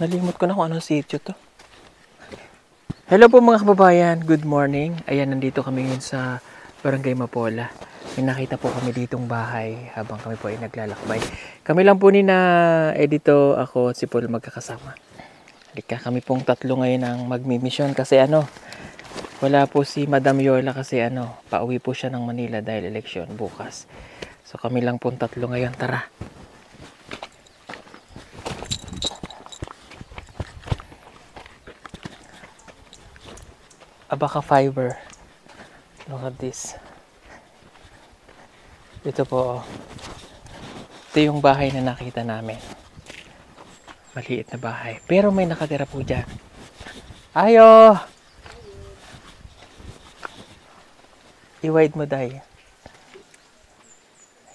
Nalimot ko na kung anong sitio to. Hello po mga kababayan, good morning. Ayan, nandito kami ngayon sa Barangay Mapola. May nakita po kami ditong bahay habang kami po ay naglalakbay. Kami lang po ni na Edito, ako at si Paul magkakasama. Halika, kami pong tatlo ngayon ang magmi-mission kasi wala po si Madam Yola kasi pauwi po siya ng Manila dahil eleksyon bukas. So kami lang pong tatlo ngayon, tara. Abaca fiber. Look at this. Ito po. Ito yung bahay na nakita namin. Maliit na bahay. Pero may nakatira po dyan. Ayo! I-wide mo dahil.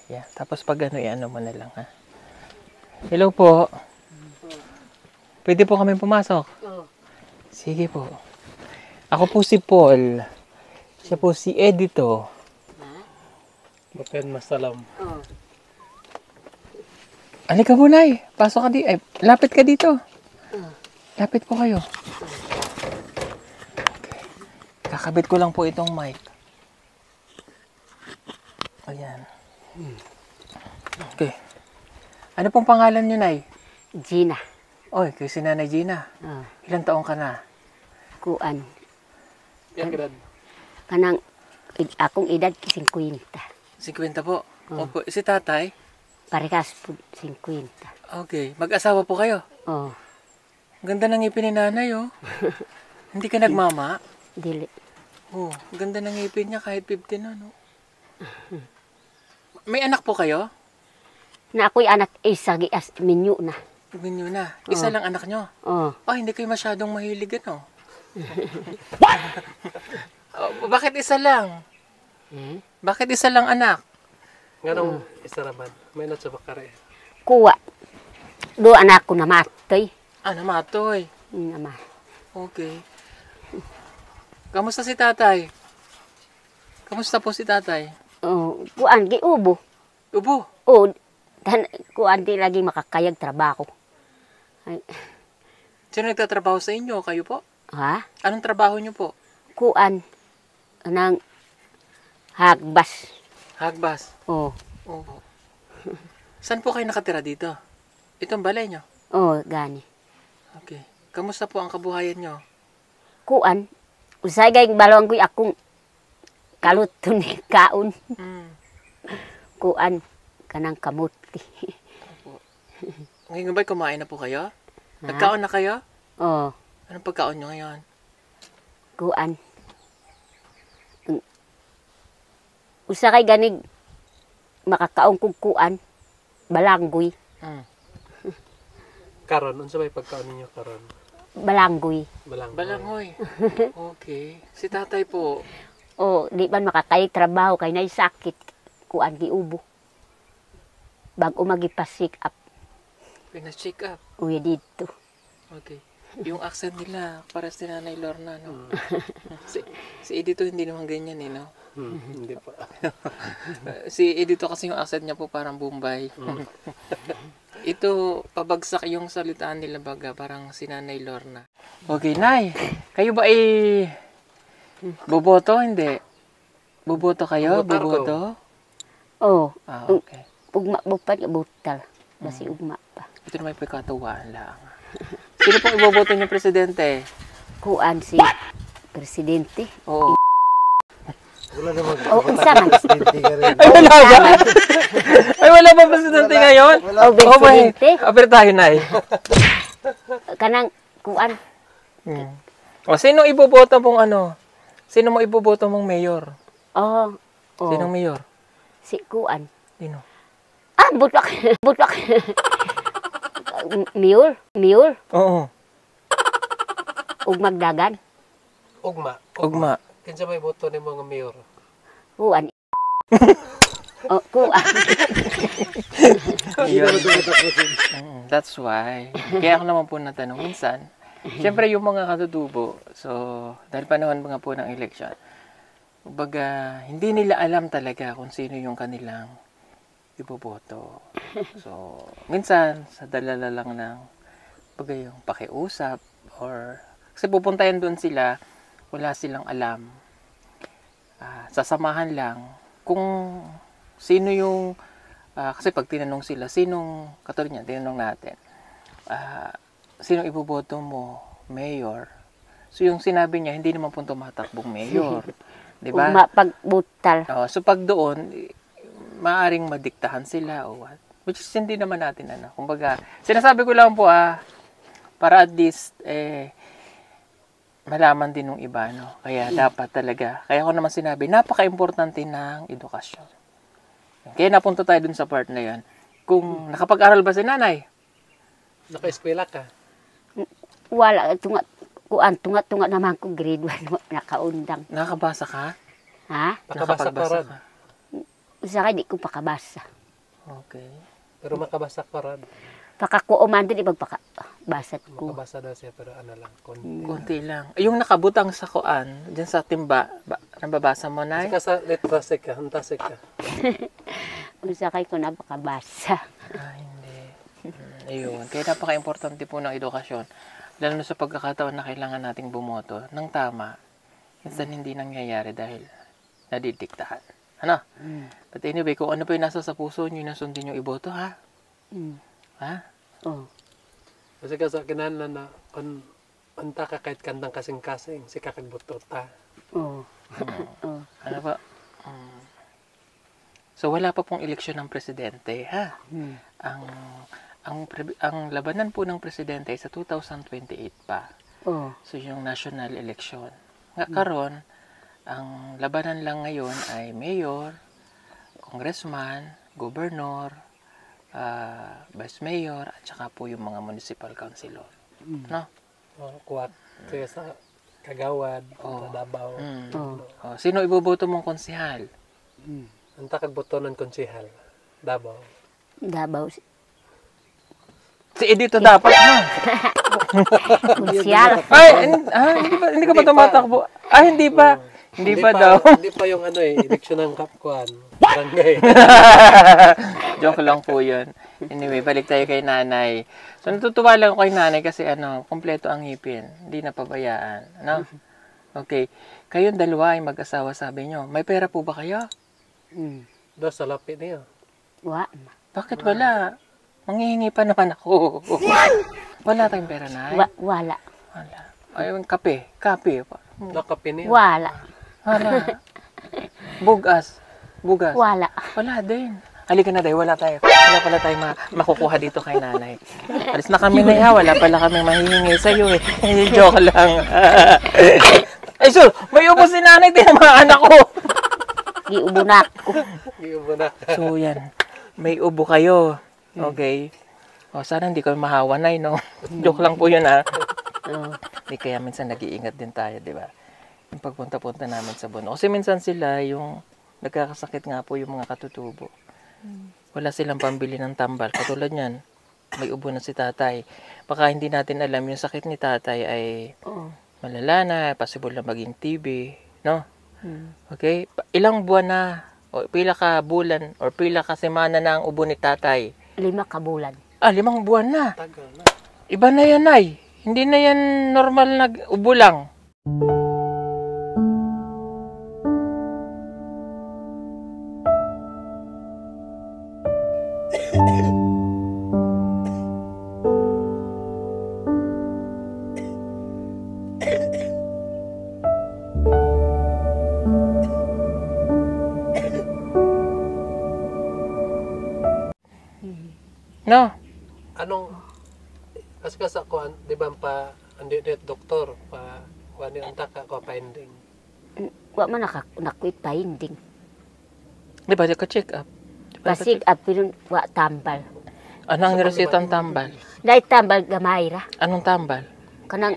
Yeah. Tapos pag i-ano mo na lang ha. Hello po. Pwede po kami pumasok? Sige po. Ako po si Paul. Siya po si Edito. Mapen masalam. Halika po, Nay. Pasok ka dito. Ay, lapit ka dito. Lapit po kayo. Okay. Kakabit ko lang po itong mic. Ayan. Okay. Ano pong pangalan niyo, Nay? Gina. Oy, kay si Nanay Gina. Ilang taong ka na? Kuan. Yan grad. Kanang akong edad 50. 50 po. Opo. Si tatay? Parehas po 50. Okay. Mag-asawa po kayo? Oh, Ganda ng ngipin ni nanay, oh. Hindi ka nagmama? dili. Oh, ganda ng ngipin niya kahit 50 na, no? May anak po kayo? Na ako'y anak isa gias minyo na. Tingnan nyo na. Isa lang anak nyo. Oh, Hindi kayo masyadong mahilig, ano? Bakit isa lang? Bakit isa lang anak? Ganong isaraman. May not sa bakare. kuwa. Do anak ko namatay. Namatoy. Nama. Okay. Kamusta si tatay? Kamusta po si tatay? Oh, kuan giubo. Ubo. Oh, kuan di lagi makakayag trabaho. Ay, Sino nagtatrabaho sa inyo? Kayo po? ha? Anong trabaho nyo po? Kuan nang hagbas. Hagbas. Oh, Oo. Saan po kayo nakatira dito? Itong balay nyo? oh gani. Okay. Kamusta po ang kabuhayan nyo? Kuan usay gay balong koy akong kaluton ni kaon. Kuan kanang kamuti. Ngayon ba'y kumain na po kayo? Nagkaon na kayo? Oh, Anong pagkaon nyo ngayon? kuan. Usa kay ganig makakaon kog kuan balanggoy. Karon, unsa may pagkaon ninyo karon? Balanggoy. Balangoy. Okay. Si tatay po, Oh, di man makakay trabaho kay nay sakit kuan giubo. Bag umagipasik up pina-check up. uya dito. Okay. Yung accent nila, para si Nanay Lorna, no? si Edito hindi naman ganyan, eh, no? Hindi pa. Si Edito kasi yung accent niya po parang Bombay. Ito, pabagsak yung salitaan nila baga, parang si Nanay Lorna. Okay, Nay. Kayo ba boboto? Hindi. Boboto kayo? Bobotar ko. Boboto? Oh, Okay. ugma bupat butal. Basi ugma pa. Ito naman yung pagkatuwaan lang. Sino pong iboboto niyo presidente? Kuan si presidente. Oo. Wala namang Oh, unsa man? presidente ka rin. Ay, wala ba? Ay, wala ba presidente ngayon? Oh, presidente. Aber tayo, Nay. Kanang kuan. O, sino iboboto mong Sino mo iboboto mong mayor? Oh, oh. Sinong mayor? Si kuan. Sino? Ah, butlak. Butlak. Miur. Oo. Ug magdagan. Ugma. Ugma. Kinsa may boto ni mga mayor? Kuan. Oh, kuan. That's why. Kaya ako naman po natanong minsan. Siyempre yung mga katutubo, so dahil panahon mga po ng election, kumbaga hindi nila alam talaga kung sino yung kanilang iboboto. So minsan sa dalala lang ng bagay yung pakiusap or kasi pupuntayan doon sila, wala silang alam. Sasamahan lang kung sino yung kasi pag tinanong sila, katulad niyan, tinanong natin, sinong iboboto mo, mayor? So yung sinabi niya, hindi naman po tumatakbong mayor. Di ba? Pagbutal. So pag doon, maaring madiktahan sila o what. Which is hindi naman natin kumbaga, sinasabi ko lang po para at least malaman din ng iba, no? Kaya dapat talaga, kaya ko naman sinabi, napaka-importante ng edukasyon. Kaya napunta tayo dun sa part na yan. Kung nakapag-aral ba si nanay? Naka-eskwela ka? Wala. Tunga naman ko grade 1 nakaundang. Nakabasa ka? Ha? Pakabasa ka rin. Sa akin, di ko pakabasa. Okay. Pero makabasa ka rin. Pakakuuman din, ipagpakabasa ko. Makabasa daw siya, pero ano lang. Konti lang. Yung nakabutang sa kuan, dyan sa timba, nababasa mo, nay? Kasi ka sa litrasik ka, hantasik ka. Sa akin ko na pakabasa. Hindi. Ayun. Kaya napaka-importante po ng edukasyon. Lalo na sa pagkakataon na kailangan nating bumoto ng tama. Minsan hindi nangyayari dahil nadidiktahan. Ano? But anyway, kung ano pa yung nasa sa puso nyo, nasundin nyo iboto, ha? Ha? Oh. Kasi ka sa kinanan na, anta ka kahit kandang kasing-kasing, si kakagbuto ta. Oh. Ano ba? So, wala pa pong eleksyon ng presidente, ha? Ang labanan po ng presidente ay sa 2028 pa. Oh. So, yung national election. Karon, ang labanan lang ngayon ay mayor, congressman, gobernador, vice mayor, at saka po yung mga municipal councilor. No? Kuwat. Kaya sa Kagawad, sa Davao. Sino iboboto mong konsehal? Anta kagbuto ng konsihal. Davao. Dabaw. Si Edito dapat, ha? Kunsyal. Ay, hindi ka pa tumatakbo. Hindi pa. Hindi pa daw. Hindi pa yung eleksyon ng kapkuan. Barangay. Joke lang po yun. Anyway, balik tayo kay nanay. So, natutuwa lang ako kay nanay kasi kompleto ang ngipin. Hindi napabayaan. Ano? Okay. Kayong dalawa ay mag-asawa, sabi nyo. May pera po ba kayo? Doon sa lapit niya. Bakit wala? Manghihingi pa naman ako. Wala tayong pera, nay? Wala. Wala. Ay, yung kape. Kape. Nakape niya. Wala. Wala. Bugas. Wala. Wala din. Halika na, day. Wala pala tayong makukuha dito kay nanay. Alis na kami na ya. Wala pala kami mahihingi sa'yo eh. Joke lang. Ay, so, may ubo si nanay. Tinamaan ako. Giubo na ako. Giubo na. So, yan. May ubo kayo. Okay. Sana hindi kami mahawanay, no? Joke lang po yun, ha? Di kaya minsan nag-iingat din tayo, di ba? Yung pagpunta-punta namin sa Bono. Kasi minsan sila, yung nagkakasakit nga po yung mga katutubo. Wala silang pambili ng tambal. Katulad yan, may ubo na si tatay. Baka hindi natin alam, yung sakit ni tatay ay malala na, possible na maging TB, no? Okay? Ilang buwan na, o pila ka bulan, or pila ka semana na ang ubo ni tatay? 5 kabulan. 5 buwan na. Tagal na. Iba na yan, ay. Hindi na yan normal na ubo lang. No? Kasi sa kuan, di ba andi doktor, kuan yung antaka ko finding. Wa man nakuit finding. Di ba, di ka check up? Pasig pero wa tambal. Anong niresitang tambal? Dahil tambal gamay ra. Anong tambal? Kanang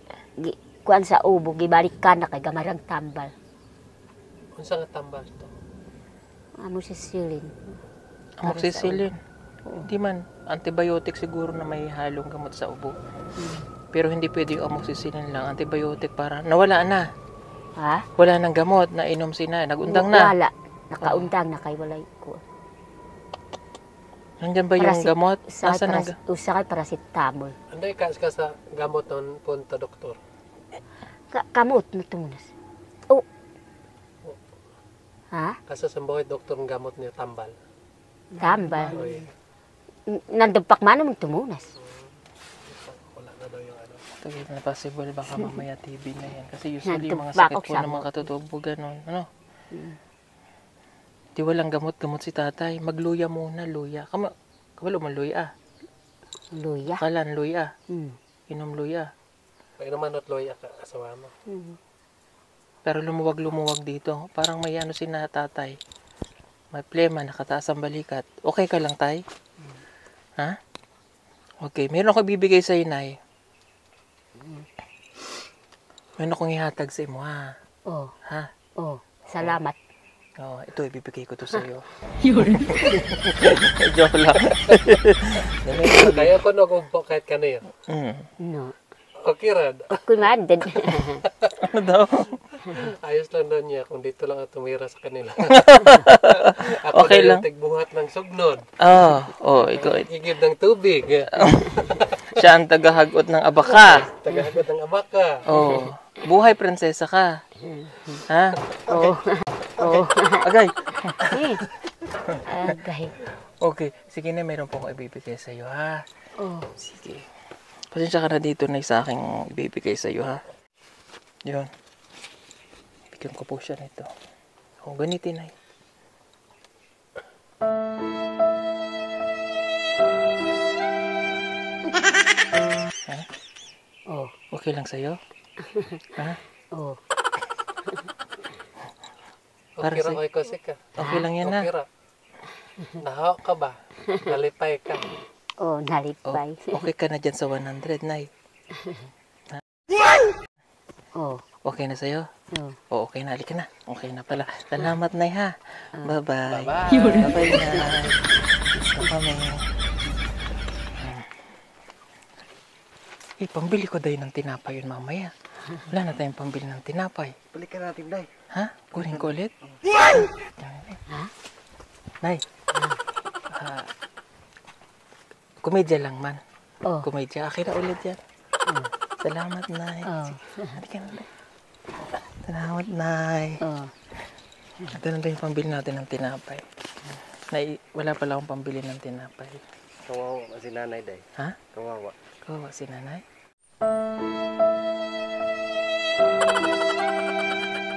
kuan sa ubo, gibalik ka na kay gamarang tambal. Unsa nga tambal to? Amoxicillin. Amoxicillin. Hindi man. Antibiotic siguro na may halong gamot sa ubo. Pero hindi pwede yung amoxicillin lang. Antibiotic para nawala na. Ha? Wala nang gamot na inom si na. Nagundang na. Wala. Nakaundang na kay walay ko. Nandyan ba yung gamot? Nasaan ang Usakay paracetamol. Anday ka sa gamot ng punta doktor. Kamot na tumunas. Oh. Ha? Kasi sa buhay doktor ng gamot niya tambal. Tambal. Oy, Nandumpak man naman tumunas. wala na daw yung ano. Tagay na possible baka mamaya TB na yan. Kasi usually yung mga Nandun, sakit po bakok ng mga katutubo ganon. Ano? Di walang gamot-gamot si tatay. Magluya muna, luya. Kabalo man luya. Luya. Kalan luya. Mm. Inom luya. Pag naman at loy ka asawa mo. Pero lumuwag-lumuwag dito. Parang may ano si na tatay. May plema, nakataas ang balikat. Okay ka lang, tay? Ha? Okay, meron ako bibigay sa inay. Meron akong ihatag sa imo, ha? Oh. Ha? Oh. Salamat. Oh, ito, ibibigay ko to sa iyo. Yun. Joke lang. Kaya ko nagumpo kahit kanino. No. Okay rad. Okay man din. Ano daw? Ayos lang daw niya kung dito lang at tumira sa kanila. Okay lang. Ako na yung tigbuhat ng sugnod. Ikaw. Igib ng tubig. Siya ang tagahagot ng abaka. Tagahagot ng abaka. Oh, buhay prinsesa ka. Ha? Oh. Oh. Agay. Agay. Okay, sige na, meron po akong ibibigay sa iyo, ha? Oh. Sige. Pasensya ka na dito na sa aking ibibigay sa iyo, ha? Yun. Bigyan ko po siya nito. Kung ganitin ay. Ha? Oh. Okay lang sa'yo? Ha? Oh. Para Okay sa- ra ko sika. Okay lang yan, ha? Okay ra. Nahaw ka ba? Nalipay ka. Oh, Oh, nalipay. okay ka na dyan sa 100, Nay. Oh. Okay na sa'yo? Oh. Oo, okay na. Halika na. Okay na pala. Salamat, Nay, ha? Bye-bye. Bye-bye. Bye-bye, Nay. Gusto kami. Pambili ko dahil ng tinapay yun mamaya. Wala na tayong pambili ng tinapay. Balikan natin, Day. Ha? Kunin ko ulit? Ha? Nay. Komedya lang man. Oh. Komedya. Akin na ulit yan. Salamat, Nay. Oh. Halika na, Nay. Salamat, Nay. Oh. Ito na rin yung pambili natin ng tinapay. Nay, wala pala akong pambili ng tinapay. Kawawa si nanay, Day. Ha? Kawawa. Kawawa si nanay.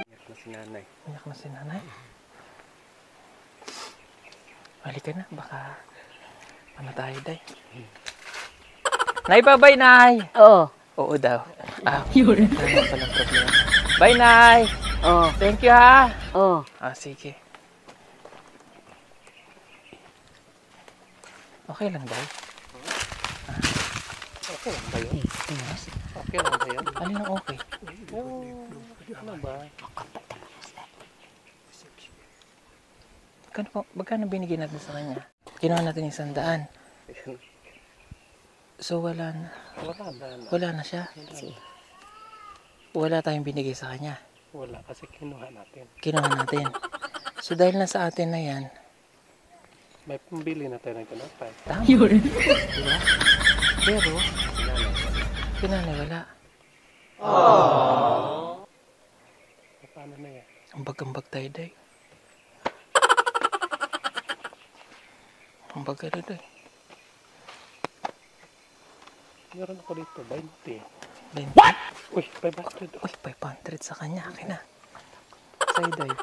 Iyak na si nanay. Iyak na si nanay. Halika na, baka ano tayo, Day. Nay, bye-bye, Nay! Oh. Oo daw. Yun. Ano palang problema. Bye, Nay! Oh. Thank you, ha! Oh. Sige. Okay lang, Day. Okay lang ba yun? Okay lang ba yun? Alin ang okay? Ano ba? Magkano binigyan natin sa kanya? Kinuha natin 100. So, wala na. Wala na. Wala na siya. Wala tayong binigay sa kanya. Wala kasi kinuha natin. Kinuha natin. So, dahil na sa atin na yan, May pambili na tayo ng tinapay. tama. Yun. Diba? Pero, Sinanay, kinanay wala. wala. Paano na yan? Ambag-ambag tayo, Day. Ambag ka na, Day. Meron ako dito, 20. What? Uy, 500. Uy, 500 sa kanya. Akin na. Sa'yo, Day.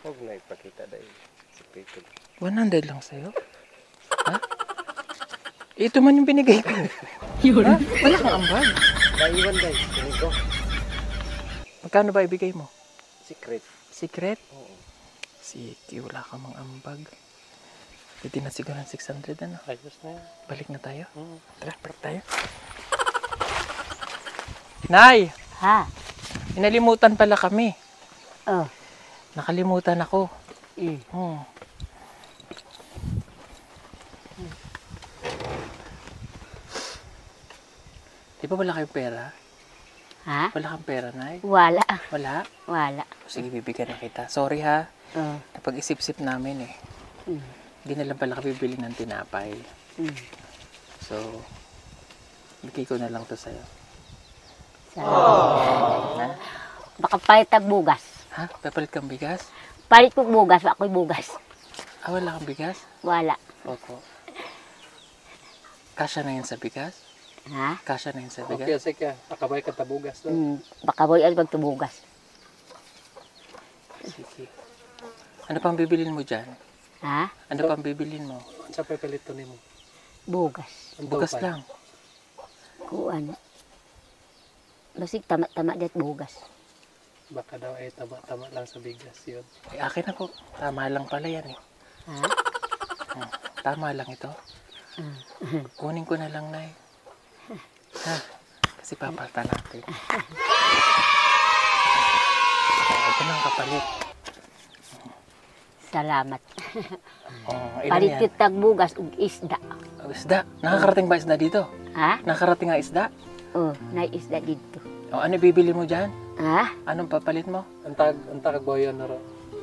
Huwag na ipakita dahil sa pito. 100 lang sa'yo? Ha? Ito man yung binigay ko. Yun. Ha? Wala kang ambag. Naiwan dahil, kunin ko. Magkano ba ibigay mo? Secret. Secret? Oo. Sige, wala ka mang ambag. Pwede na siguro ng 600, ano? Ayos na yan. Balik na tayo. Hmm. Tara, balik tayo. Nay! Ha? Inalimutan pala kami. Oh. Nakalimutan ako. Mm. Di ba wala kayong pera? Ha? Wala kang pera, Nay? Wala. Wala? Wala. Sige, bibigyan na kita. Sorry, ha? Oh. Napag-isip-sip namin, eh. Mm. Hindi na lang pala kabibili ng tinapay. Mm. So, bigay ko na lang to sa'yo. Salamat. Baka palit ang bugas. Ha? Papalit kang bigas? Palit ko bugas, ako'y bugas. Ah, wala kang bigas? Wala. Opo. Kasya na yun sa bigas? Ha? Kasya na yun sa Okay, bigas? sige. Akabay ka tabugas na. Baka boy ay magtubugas. Sige. Ano pang bibilin mo dyan? Ha? Ano pang bibilin mo? Sa pepelito ni mo. Bugas. Ang Bugas tawpay. lang. Kuan. Basig tama-tama dit bugas. Baka daw ay tama-tama lang sa bigas yun. Eh, akin na po. Tama lang pala yan eh. Ha? Tama lang ito. Kunin ko na lang, Nay. Ha? Kasi papalta natin. Ito na ang kapalit. Salamat. Oh, ilan Palit yan? kitag bugas ug isda. Oh, isda. Nakakarating ba isda dito? Ha? Nakakarating nga isda? Oh, na isda dito. O ano bibili mo dyan? Ha? Anong papalit mo? Ang tagag boyan na ro.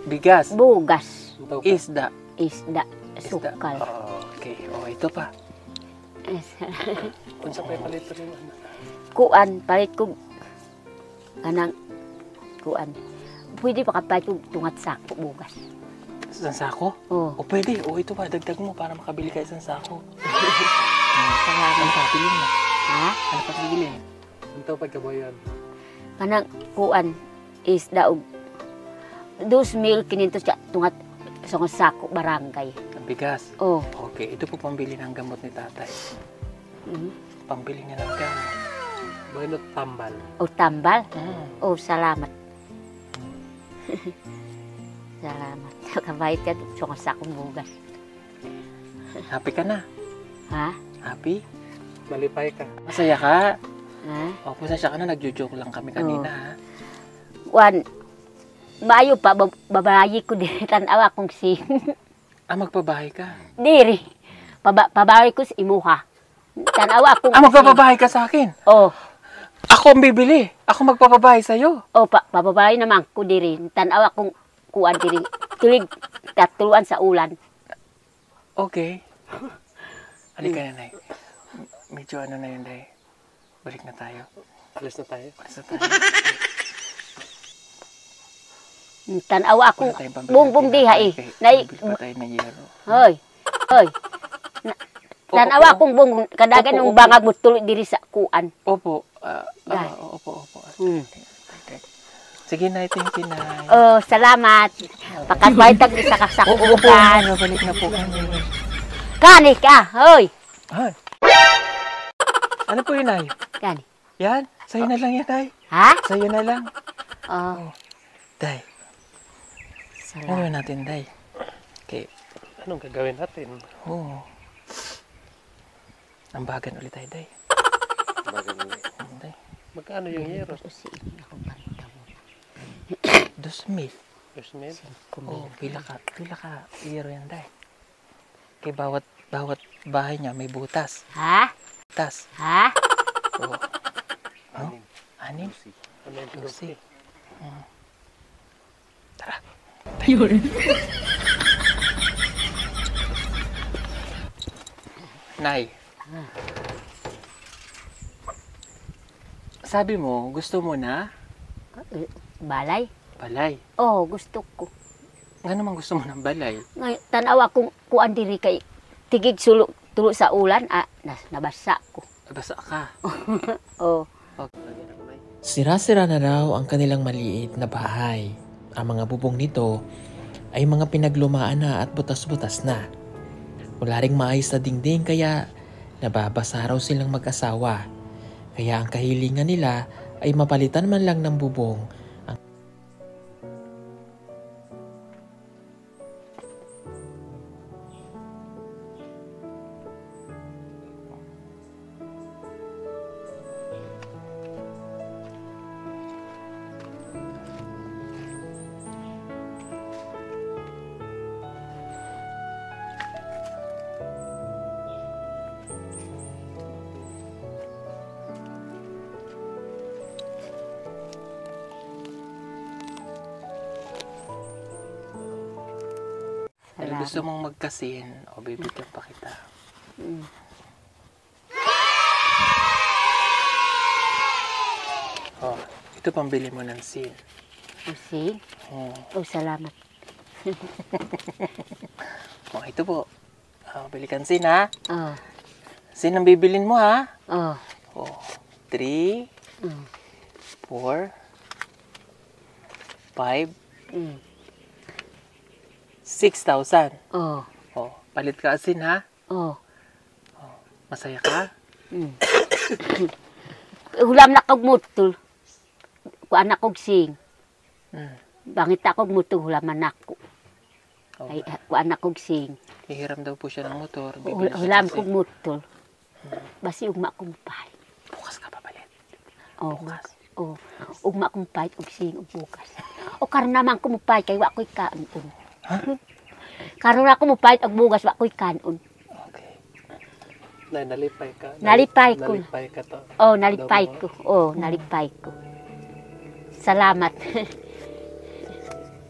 Bigas. Bugas. Ang tawpay. Isda. Isda. Isda. Sukal. Oh, okay. Oh, ito pa. Kung sa pepelito ni mo. Kuan, palit ko kanang kuan. Pwede pa kapalit ko tungat sako bugas. Isang sako? Oh, O pwede. O ito pa. Dagdag mo para makabili ka isang sako. salamat. Ano pa? Bilhin mo. Ha? Ano pa bilhin? Ang tawpay ka boyan. Kanang kuan isda og 2,500 siya tungat sa sako barangay. Ang bigas. Oh, Okay. Ito po pambili ng gamot ni tatay. Pambili niya ng gamot. Boyan at tambal. o tambal. Mm. Oh, salamat. Salamat. Kabait ka sa sakong bugas. Happy ka na? Ha? Happy? Malipay ka. Masaya ka? Ha? O, pasensya ka na. Nagjo-joke lang kami kanina, ha? Kuan, maayo pa, babayi ko din. Tanawa kong si... Ah, magpabahay ka? Diri. Pabayi ko si imuha. Tanawa akong... Ah, magpapabahay ka sa akin? Oh, Ako ang bibili. Ako magpapabahay sa'yo. oh, pababayi naman ko diri. Tanawa akong kuan diri. Tulig katuluan sa ulan. Okay. Halika na, Nay. Medyo ano na yun, Day. Balik na tayo. Alis na tayo. Balik na tayo. Tanawa akong Wala tayong pambili ng bumbong diha tinapay, eh. kaya Nay, bibili pa tayo ng yero. hoy, hoy. Tanawa akong bumbong kadagan Opo, ng bangag mo tuloy diri sa kuan. Opo. Day. Opo. Hmm. Sige, Nay. Thank you, Nay. Oh, salamat. Pakatbaytag sa Opo, kasakutan. nabalik na po kami. Kani ka, hoy. Ah. Ano po yun, Nay? Kani. Yan. Sa'yo na lang yan, Nay. Ha? Sa'yo na lang. Oh, Day. salamat. Ano natin, Day? Okay. Anong gagawin natin? Oo. Ambagan ulit tayo, Day. Day. Magkano yung yero? Dosmil. Yusmil? Oo, pila ka yero yan, Day. Kay bawat bahay niya may butas. Ha? Butas. Ha? Oo. Oh? Anim? Ano yung Lucy. Tara. Nay. Sabi mo, gusto mo na Balay? balay. Oh, gusto ko. Nga naman gusto mo ng balay. Ngay tanawa kung kuan diri kay tigig sulo tulo sa ulan nabasa ko. Basa ka. Oh. Sira-sira na raw ang kanilang maliit na bahay. Ang mga bubong nito ay mga pinaglumaan na at butas-butas na. Wala ring maayos na dingding kaya nababasa raw silang mag-asawa. Kaya ang kahilingan nila ay mapalitan man lang ng bubong. Kung gusto mong magkasin, o bibigyan pa kita. Mm. Oh, ito pambili mo ng sin. Kasi, salamat. Oh, ito po. Oh, bili kang sin ha. Oh, Sin ang bibilin mo ha. oh, Oh, 3, mm, 4, 5, mm, 6,000. oh, Oh, palit ka asin ha. oh, Masaya ka? mm. Hulam na kog mutol. Kuan na kog sing. Mm. Bangit akog mutol, hulaman ako. Oh, Ay, kuan na kog sing. hihiram daw po siya ng motor. Bibili siya Hulam ng kog sin. mutol. Basi ugma kong pahit. Bukas ka papalit. Oh, Bukas. oh, ugma kong pahit og sing og bukas. O karon naman ko mupahit kay wa ko'y kanon. Karon ako mupahit og bugas wa ko'y kanon. Okay. Nalipay ka. Nalipay ko. Nalipay ka to. Oh, nalipay ko. Oh, nalipay ko. Salamat.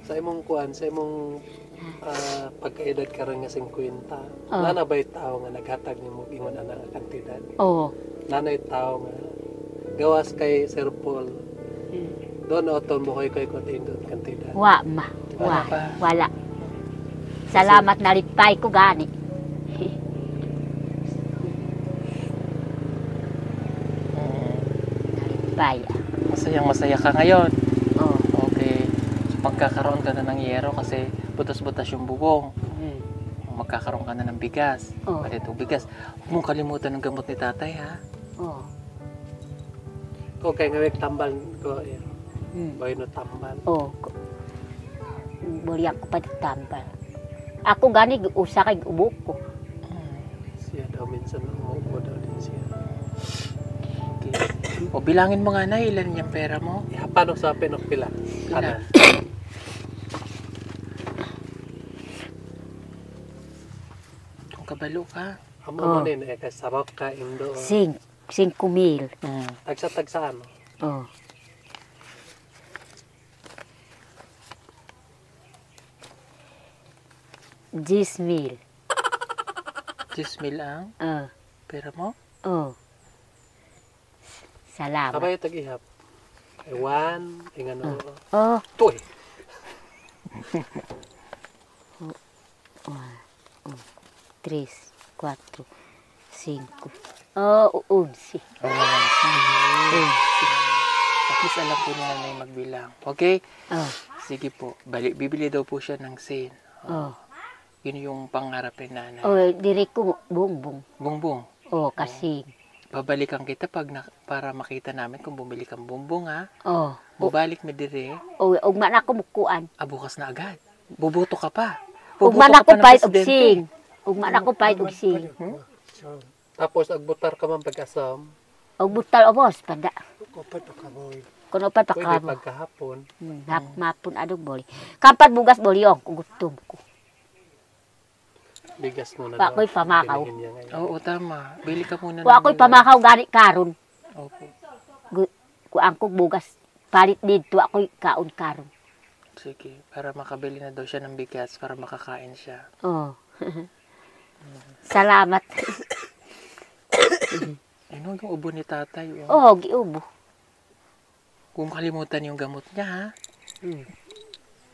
Sa imong kuan, sa imong pagkaedad ka rin nga 50, Oh. nana ba'y tao nga naghatag ni mo ingon ana nga kantidad? Oh. Nanay tao nga gawas kay Sir Paul. Doon oton mo koy kontindot kantidad. Wa ma. Wala Wa. pa. Wala. Salamat nalipay ko gani. Nalipay. Masayang masaya ka ngayon. Oh. Okay. Magkakaroon ka na ng yero kasi butas-butas yung bubong. Mm. Magkakaroon ka na ng bigas. Oh. Palit o bigas. Huwag mong kalimutan ng gamot ni tatay ha. Oh. Okay, nga tambal ko. Mm. Boy no tambal. Oh. Buli ako pa tambal. Ako gani usa kay ubok ko. Siya daw minsan umuupo daw din siya. Okay. O bilangin mo nga na ilan yung pera mo. Paano sa pinok pila? Pila? Kung kabalo ka. Amo Oh. mo nin kasarap ka indo. 5,000. Tagsa ano? Oh. $10,000. 10,000 ang Oh. pera mo. Oh. Salamat. Sabay tag-ihap. Ewan, ingano. Oh. Toy. 3, 4, 5. Oh, 11. Oh, at least alam po ni nanay magbilang. Okay? Oh. Sige po. Bibili daw po siya ng sin. Oh. Yun yung pangarap ni nanay. Oh, diri ko bungbong. Bongbong. Oh, kasi. Babalikan kita para makita namin kung bumili kang bongbong ha. Oh. Bubalik mi dire. Oh, ugma na ako mukuan. Bukas na agad. Buboto ka pa. Ugma Buboto na ka pa ako ng pahit og presidente. sing. Ugma na ako pahit og sing. Tapos agbutar ka man pag-asam. Og butal obos pada. Upat ka boy. Kuno pa Pwede pakamo. pagkahapon. Mapun adong boli. Kampat bugas boliong kung gutom ko. Bigas mo na Wa ko'y pamakaw. Pilihin niya ngayon. Oo, tama. Bili ka muna Wa ako'y pamakaw gani karon. Opo. Ku angkog bugas palit dito ako'y kaon karon. Sige. Para makabili na daw siya ng bigas para makakain siya. Oh. Salamat. Ano yung ubo ni tatay? Oh. Oh, giubo. Kung kalimutan yung gamot niya ha.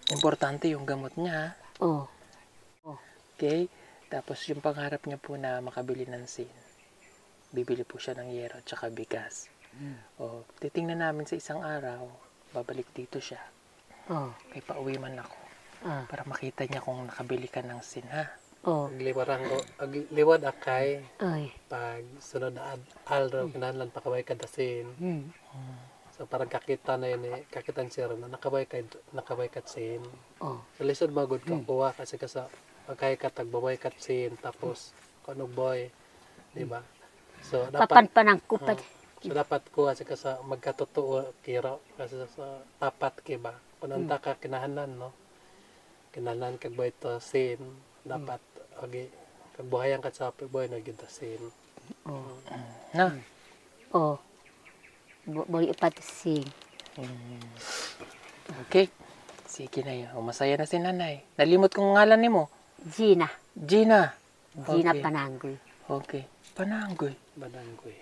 Importante yung gamot niya ha. Oh. Okay? Tapos yung pangarap niya po na makabili ng sin. Bibili po siya ng yero at saka bigas. O, titingnan namin sa isang araw. Babalik dito siya. Oh. Kaya pauwi man ako. Ah. Para makita niya kung nakabili ka ng sin ha. Oh. Agliwad akay Oy. pag sunod na alraw kinahanglan pakabay ka dasin. So parang kakita na yun kakitan siya na nakabay ka sin. Oh. So lisod magud ka kuha kasi sa pagkay ka tagbabay ka sin tapos kanog boy, di ba? So dapat Papanpanang kupad. so dapat kuha sa magkatotoo kira kasi sa tapat kiba. Kung anta ka kinahanglan no. Kinahanglan kag boy to sin dapat agi kagbuhayan ka sa boy na gid sin. Oh. Na? Oh. Boli upat sing. Okay. Sige na yun. O, masaya na si nanay. Nalimot kong ngalan ni mo. Gina. Gina. Gina Okay. Pananggoy. Okay. Pananggoy. Bananggoy.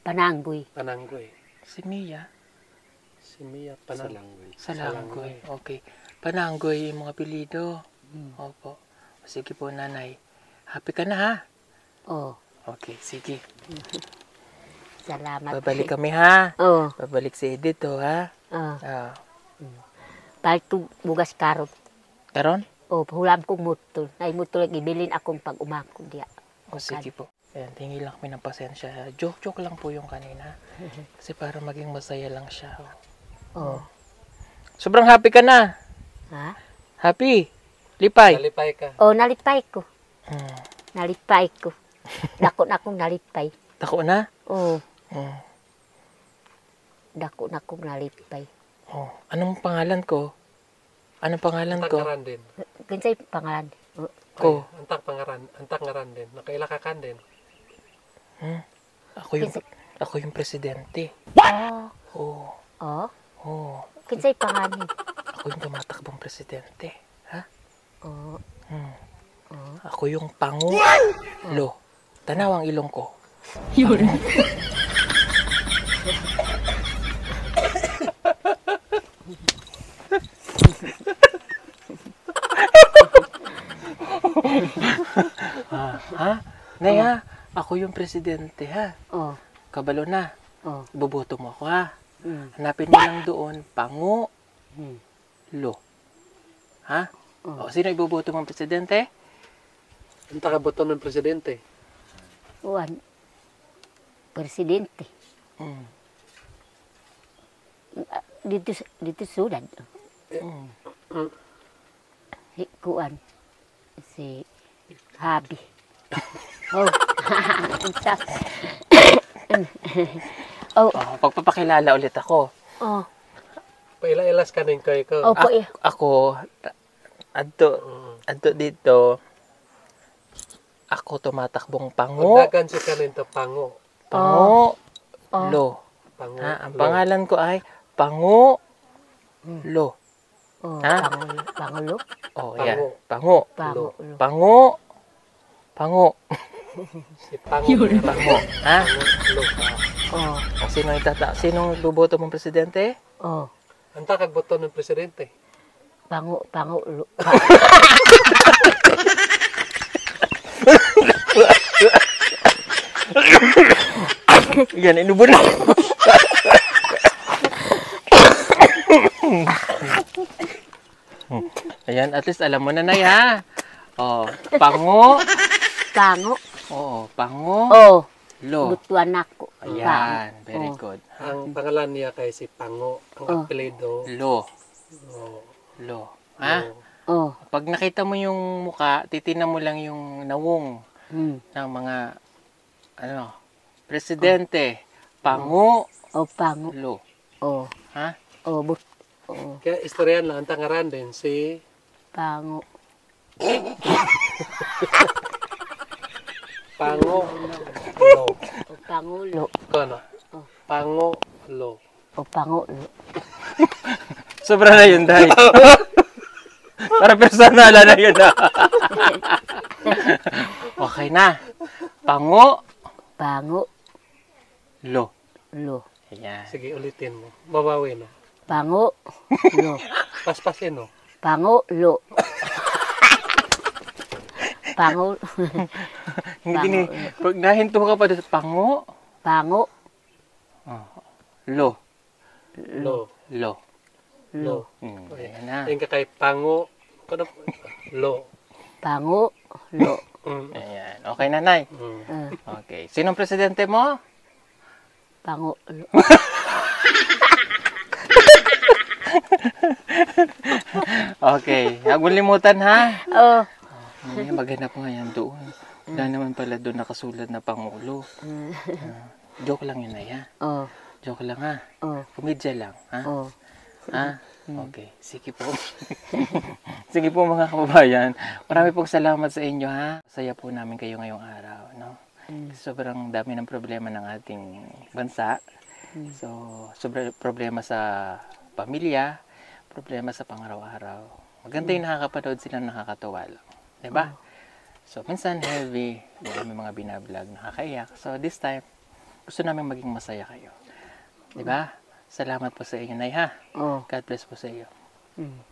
Pananggoy. Pananggoy. Si Mia. Si Mia Pananggoy. Salanggoy. Okay. Pananggoy yung mga apelido. Opo. Sige po, nanay. Happy ka na, ha? Oh, Okay, sige. salamat. Babalik kami, ha? Oh, Babalik si Edith, ha? oh. Ah. Balik to bugas karot. Karon? Oh, hulam kong mutol. Ay mutol ibilin akong pag umakon diya. O, sige po. Ayan, tingi lang kami ng pasensya. Joke-joke lang po yung kanina. Kasi para maging masaya lang siya. Oh. Sobrang happy ka na. Ha? Happy. Lipay. Nalipay ka. Oh, nalipay ko. Hmm. Nalipay ko. Dako na akong nalipay. Tako na? Oh, Hmm. dako na akong nalipay. Oh. Anong pangalan ko? Anong pangalan ko? Antak ngaran din. Kinsay pangalan? Oh, Ko. Ay, antak ngaran din. Nakaila ka kan din. Ako yung presidente. oh, Oh. oh. Oh. Kinsay pangalan? Ako yung tumatakbong presidente. Ha? Oh, Hmm. oh. Ako yung pangulo. Tanaw ang ilong ko. Ha? Nay, ha? Ako yung presidente, ha? Oh, Kabalo na. oh. Buboto mo ako, ha? Mm. Hanapin mo lang doon, pangulo. Mm. Ha? O, sino iboboto mong presidente? Antak ka boto ng presidente. Uwan. Presidente. Mm. Dito sudan. Mm. Kuan. Si Habi. Oh. Unsa? Oh, Oh, pagpapakilala ulit ako. oh. Paila-ilas ka din kayo ko. Opo, eh. Ako, adto dito, ako tumatakbong pango. Dagan si kanin to pango. Pango. Oh. Lo. Pango. Ha? Ang pangalan ko ay Pango. Lo. Oh, Ha? Pangulo. Oh, Pango. yan. Pango. Pangulo. Pango. Pango. Si pango. Pango. Ha? Pango. Oh, O, sinong boboto mong presidente? oh. Antak kag boto ng presidente. Pangulo. Yan, inubo na. Ayan, at least alam mo na, Nay, ha? Oh, Pango. Pango. Oo, Pango. Oh, Lo. lutuan ako. Ayan, very Oh. good. Ang pangalan niya kay si Pango. Ang Oh. apelido. Lo. Oh. Lo. Ha? Oh. Pag nakita mo yung muka, titingnan mo lang yung nawong Hmm. ng mga, presidente. Pango. Oh, pango. Lo. Oh. Ha? Oh, oh, Kaya istoryan lang ang tangaran din si pango. Pango Lo. Oh, pangulo. Kono. Pango Lo. Oh, pangulo. Sobra na yun, Day. Para personal na yun. Okay na. Pango. Pango. Lo. Lo. Ayan. Sige, ulitin mo. Babawi, no? Pango. Lo. Paspasin, no? Pango. Lo. Pango. Hindi ni, pag nahinto ka pa doon, pango. Pango. Lo. Lo. Lo. Lo. Ayan na. Yung kay Pango. Kono. Lo. Pango. Lo. Ayan. Okay, nanay. Okay. Sinong presidente mo? Pango. Lo. Okay. Huwag mo limutan, ha? Oh. Maghanap nga yan doon. Wala naman pala doon nakasulat na Pangulo. Joke lang yun, Nay, ha? Oh. Joke lang, ha? Oh. Komedya lang, ha? Oh. Ha? Okay. Sige po. Sige po, mga kababayan. Marami pong salamat sa inyo, ha? Saya po namin kayo ngayong araw, no? Sobrang dami ng problema ng ating bansa. So, sobrang problema sa pamilya, problema sa pang-araw-araw. Maganda yung nakakapanood sila, nakakatuwa lang. Diba? So, minsan heavy. May mga binablog, nakakaiyak. So, this time, gusto namin maging masaya kayo. Diba? Salamat po sa inyo, Nay, ha? Oh. God bless po sa iyo. Mm.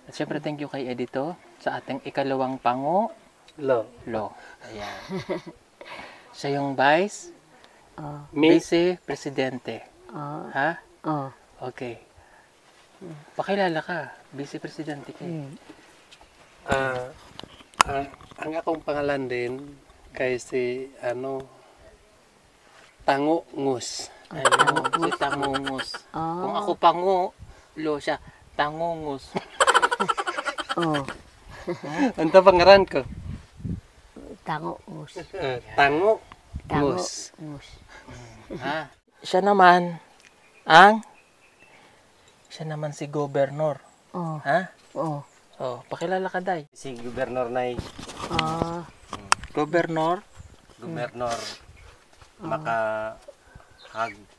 At syempre, thank you kay Edito sa ating ikalawang pango. Lo. Ayan. Siya yung Vice Oh. Presidente. Oh. Ha? Oh. Okay. Pakilala ka. Vice Presidente ka. Mm. Ang akong pangalan din kay si Tango Ngus. Si Tangungus. Oh. Kung ako pango, siya. Tangungus. Oh. Ano pangaran ko? Tango Ngus. Tango Tango Ngus. Ngus. Ha? Siya naman si Gobernador. Oh. Ha? Oh. Oh, pakilala ka, Day. Si Gobernador Nay, Oh. Gobernador.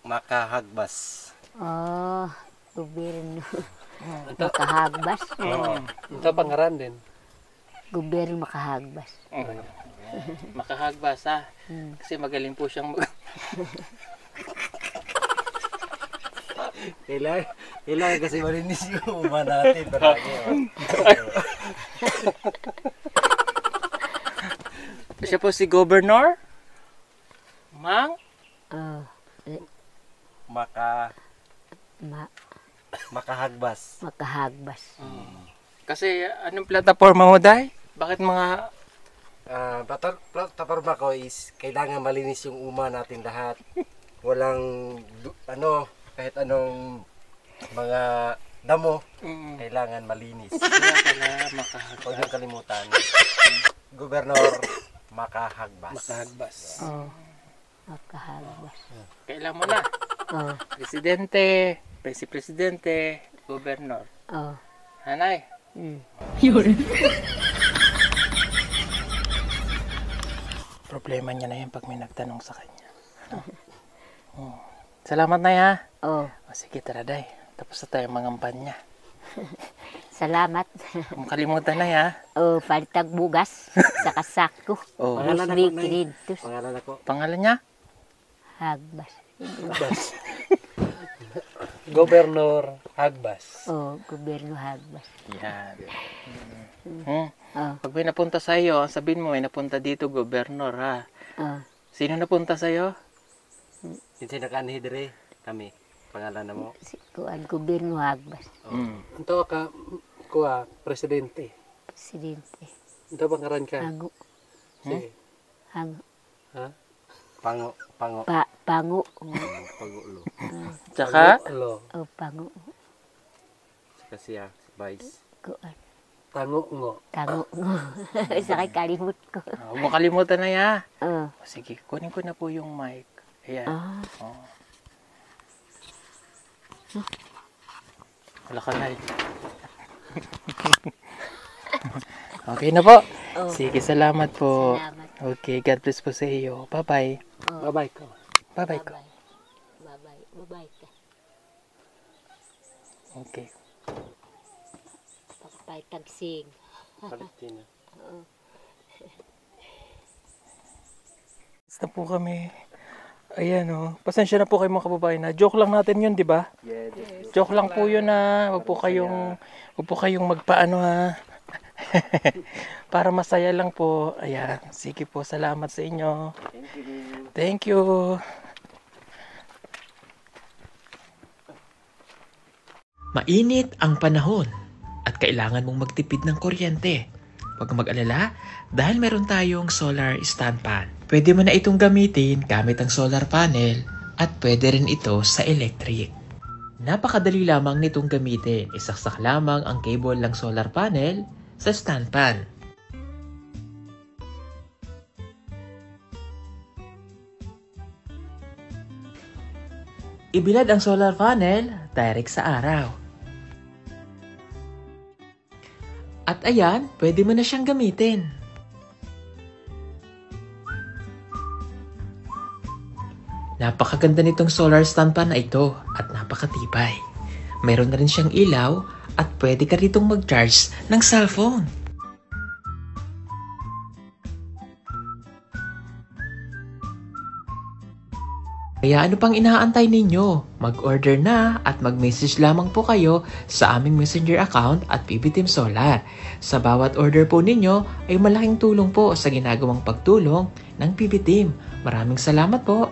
makahagbas. Oh. Gobyerno. Makahagbas. Ano pangaran din? Gobyerno makahagbas. Makahagbas, ha? Mm. Kasi magaling po siyang Kailangan kasi malinis yung uma natin. Siya po si Gobernador. Mang? Oh. Makahagbas. Makahagbas. Kasi anong plataforma mo, Day? Bakit mga... Plataforma ko is kailangan malinis yung uma natin lahat. Walang kahit anong mga damo, kailangan malinis. Kaya makahagbas. Huwag niyong kalimutan. Gobernador makahagbas. Makahagbas. Oh. Makahagbas. Kailan mo na? Oh. Presidente, Presidente, Gobernador. Oh. Hanay? Mm. Problema niya na yan pag may nagtanong sa kanya. Salamat na, ha? Oh. O, sige, tara, Day. Tapos na tayo mangampan niya. Salamat. Kung kalimutan na, ha? Oh, palitag bugas sa kasako. Oh. Pangalan Usbi ako, Nay. kirintos. Pangalan ako. Pangalan niya? Hagbas. Gobernador Hagbas. Oh, gobyerno hagbas. Yan. Oh. Pag may napunta sa'yo, sabihin mo, may napunta dito, Gobernador, ha? Oh. Sino napunta sa'yo? Yung sinakanhidre kami. Pangalan na mo. Si kuan gobyerno hagbas. Ito ka presidente. Presidente. Ito pangaran ka? Hango. Sige. Hango. Ha? Pango. Pango. Pangulo. Tsaka? Lo. Oh, pango. Kasi si Vice. Kuan. Tango Ngo. Tango. Sa kay kalimut ko. Huwag mo kalimutan na, ha? Oh. O, sige, kunin ko na po yung mic. Ayan. Ah. Oh. Wala ka na, Okay na po. Oh. Sige, salamat po. Salamat. Okay, God bless po sa iyo. Bye-bye. Oh. Bye-bye ka. Bye-bye ko. Bye-bye. Bye-bye ka. Okay. Pakapay tagsig. Palestina. Basta po kami. Ayan, oh. Pasensya na po kayo mga kababayan na. Joke lang natin yun, di ba? Yes. Joke lang po yun, ha. Huwag po kayong magpaano, ha. Para masaya lang po. Ayan. Sige po, salamat sa inyo. Thank you. Thank you. Mainit ang panahon at kailangan mong magtipid ng kuryente. Huwag kang mag-alala dahil meron tayong solar stand fan. Pwede mo na itong gamitin gamit ang solar panel at pwede rin ito sa electric. Napakadali lamang nitong gamitin. Isaksak lamang ang cable ng solar panel sa stand fan. Ibilad ang solar panel direct sa araw. At ayan, pwede mo na siyang gamitin. Napakaganda nitong solar stand fan na ito at napakatibay. Meron na rin siyang ilaw at pwede ka ritong mag-charge ng cellphone. Kaya ano pang inaantay ninyo? Mag-order na at mag-message lamang po kayo sa aming messenger account at PB Team Solar. Sa bawat order po ninyo ay malaking tulong po sa ginagawang pagtulong ng PB Team. Maraming salamat po!